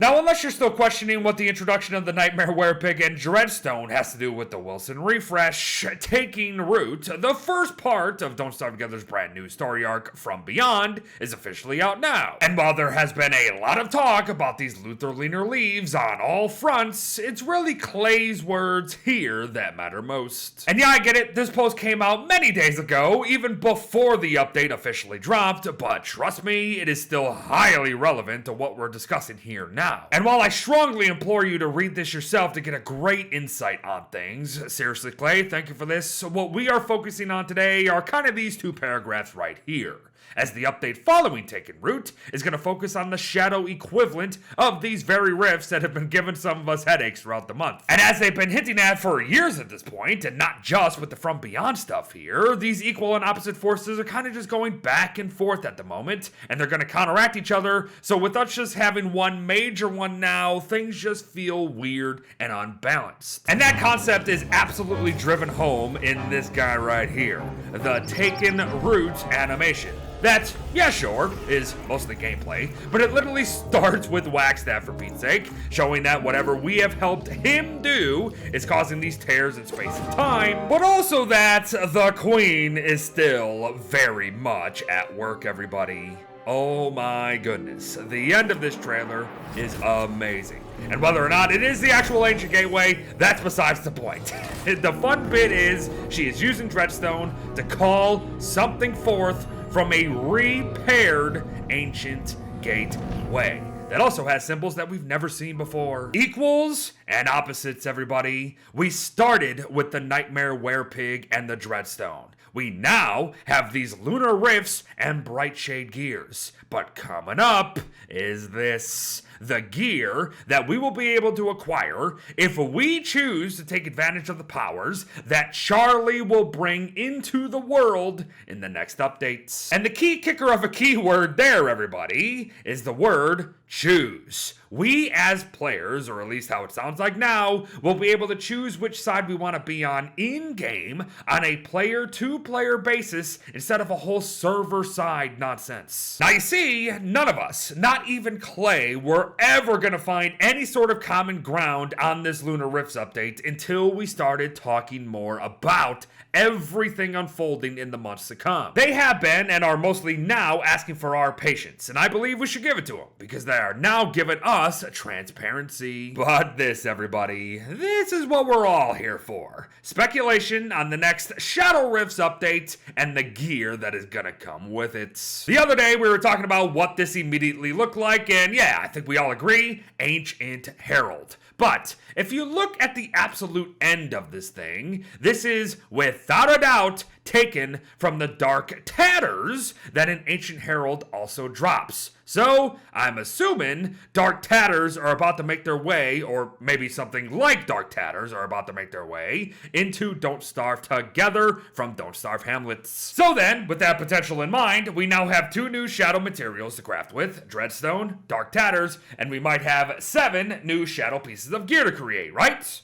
Now, unless you're still questioning what the introduction of the Nightmare Werepig and Dreadstone has to do with the Wilson refresh taking root, the first part of Don't Starve Together's brand new story arc, From Beyond, is officially out now. And while there has been a lot of talk about these Luther Leaner leaves on all fronts, it's really Clay's words here that matter most. And yeah, I get it, this post came out many days ago, even before the update officially dropped, but trust me, it is still highly relevant to what we're discussing here now. And while I strongly implore you to read this yourself to get a great insight on things, seriously Clay, thank you for this, what we are focusing on today are kind of these two paragraphs right here, as the update following taking root is going to focus on the shadow equivalent of these very rifts that have been giving some of us headaches throughout the month. And as they've been hinting at for years at this point, and not just with the From Beyond stuff here, these equal and opposite forces are kind of just going back and forth at the moment, and they're going to counteract each other, so with us just having one major one now, things just feel weird and unbalanced. And that concept is absolutely driven home in this guy right here, the taken root animation. That, yeah sure, is mostly gameplay, but it literally starts with Wagstaff for Pete's sake, showing that whatever we have helped him do is causing these tears in space and time, but also that the Queen is still very much at work, everybody. Oh my goodness, the end of this trailer is amazing. And whether or not it is the actual ancient gateway, that's besides the point. The fun bit is she is using Dreadstone to call something forth from a repaired ancient gateway that also has symbols that we've never seen before. Equals and opposites, everybody. We started with the Nightmare Werepig and the Dreadstone. We now have these lunar rifts and bright shade gears. But coming up is this, the gear that we will be able to acquire if we choose to take advantage of the powers that Charlie will bring into the world in the next updates. And the key kicker of a keyword there, everybody, is the word choose. We as players, or at least how it sounds like now, will be able to choose which side we want to be on in-game on a player-to-player basis instead of a whole server-side nonsense. Now you see, none of us, not even Clay, were ever going to find any sort of common ground on this Lunar Rifts update until we started talking more about everything unfolding in the months to come. They have been and are mostly now asking for our patience, and I believe we should give it to them because they are now giving us transparency. But this, everybody, this is what we're all here for. Speculation on the next Shadow Rifts update and the gear that is gonna come with it. The other day we were talking about what this immediately looked like, and yeah, I think we all agree, Ancient Herald. But if you look at the absolute end of this thing, this is without a doubt taken from the Dark Tatters that an Ancient Herald also drops. So, I'm assuming Dark Tatters are about to make their way, or maybe something like Dark Tatters are about to make their way, into Don't Starve Together from Don't Starve Hamlets. So then, with that potential in mind, we now have 2 new shadow materials to craft with, Dreadstone, Dark Tatters, and we might have 7 new shadow pieces of gear to create, right?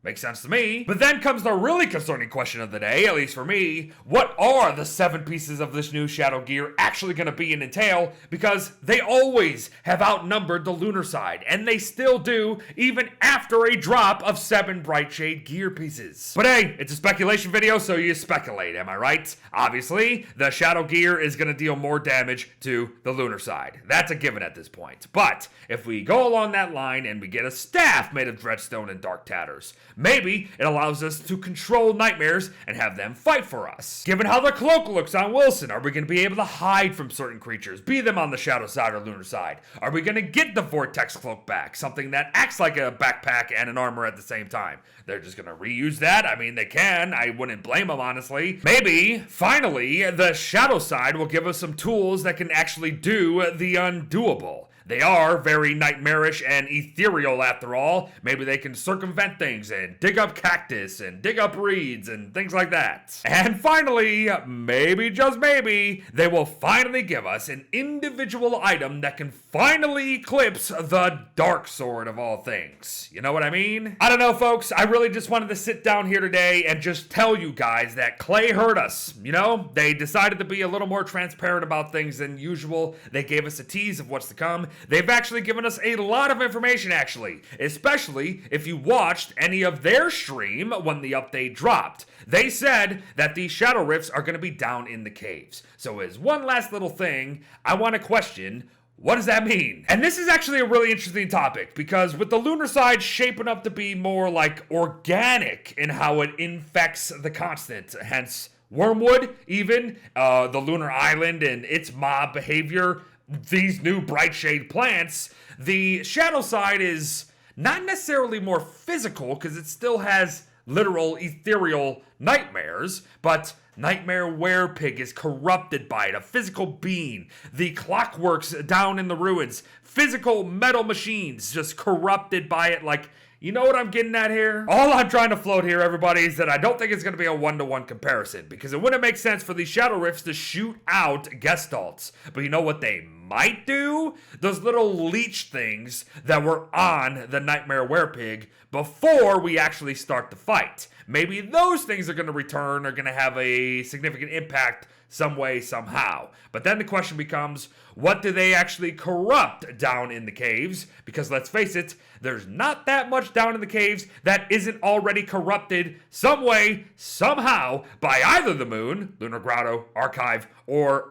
Makes sense to me. But then comes the really concerning question of the day, at least for me. What are the 7 pieces of this new shadow gear actually going to be and entail? Because they always have outnumbered the lunar side, and they still do, even after a drop of 7 bright shade gear pieces. But hey, it's a speculation video, so you speculate, am I right? Obviously, the shadow gear is going to deal more damage to the lunar side. That's a given at this point. But if we go along that line and we get a staff made of Dreadstone and Dark Tatters, maybe it allows us to control nightmares and have them fight for us. Given how the cloak looks on Wilson, are we going to be able to hide from certain creatures, be them on the shadow side or lunar side? Are we going to get the vortex cloak back, something that acts like a backpack and an armor at the same time? They're just going to reuse that? I mean, they can. I wouldn't blame them, honestly. Maybe, finally, the shadow side will give us some tools that can actually do the undoable. They are very nightmarish and ethereal after all. Maybe they can circumvent things and dig up cactus and dig up reeds and things like that. And finally, maybe, just maybe, they will finally give us an individual item that can finally eclipse the dark sword of all things. You know what I mean? I don't know, folks. I really just wanted to sit down here today and just tell you guys that Clay heard us. You know, they decided to be a little more transparent about things than usual. They gave us a tease of what's to come. they've actually given us a lot of information, actually, especially if you watched any of their stream when the update dropped. They said that the shadow rifts are going to be down in the caves. So as one last little thing, I want to question, what does that mean? And this is actually a really interesting topic, because with the lunar side shaping up to be more like organic in how it infects the constant, hence Wormwood, even, the lunar island and its mob behavior, these new bright shade plants, the shadow side is not necessarily more physical, because it still has literal ethereal nightmares, but Nightmare Werepig is corrupted by it, a physical being. The clockworks down in the ruins, physical metal machines just corrupted by it. Like, you know what I'm getting at here? All I'm trying to float here, everybody, is that I don't think it's going to be a one-to-one comparison, because it wouldn't make sense for these shadow rifts to shoot out gestalts. But you know what they might do? Those little leech things that were on the Nightmare Werepig before we actually start the fight. Maybe those things are going to return, are going to have a significant impact some way, somehow. But then the question becomes, what do they actually corrupt down in the caves? Because let's face it, there's not that much down in the caves that isn't already corrupted some way, somehow, by either the moon, Lunar Grotto, Archive, or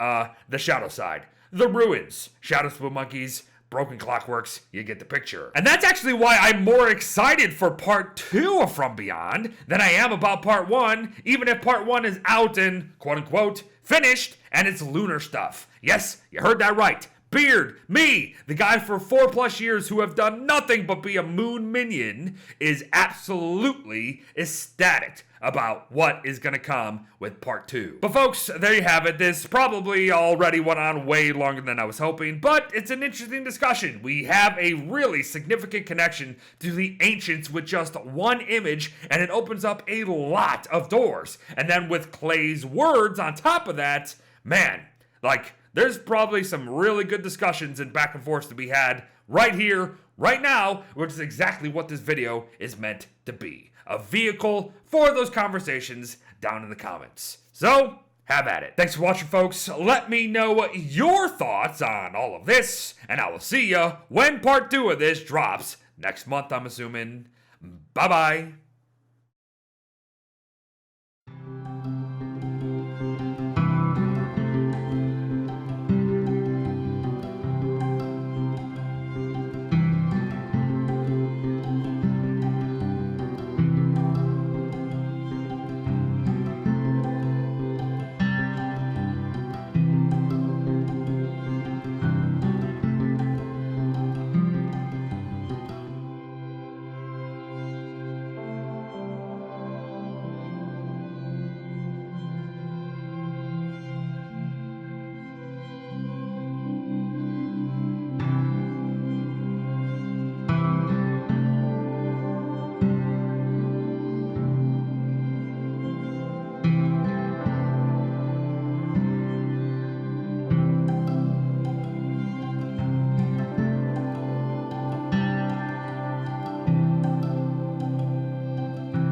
the shadow side. The ruins, shadow spoon monkeys, broken clockworks, you get the picture. And that's actually why I'm more excited for part 2 of From Beyond than I am about part 1, even if part 1 is out and, quote unquote, finished, and it's lunar stuff. Yes, you heard that right. Beard, me, the guy for 4+ years who have done nothing but be a moon minion, is absolutely ecstatic about what is going to come with part 2. But folks, there you have it. This probably already went on way longer than I was hoping, but it's an interesting discussion. We have a really significant connection to the ancients with just one image, and it opens up a lot of doors. And then with Clay's words on top of that, man, like, there's probably some really good discussions and back and forth to be had right here, right now, which is exactly what this video is meant to be. A vehicle for those conversations down in the comments. So, have at it. Thanks for watching, folks. Let me know your thoughts on all of this, and I will see ya when part 2 of this drops next month, I'm assuming. Bye-bye.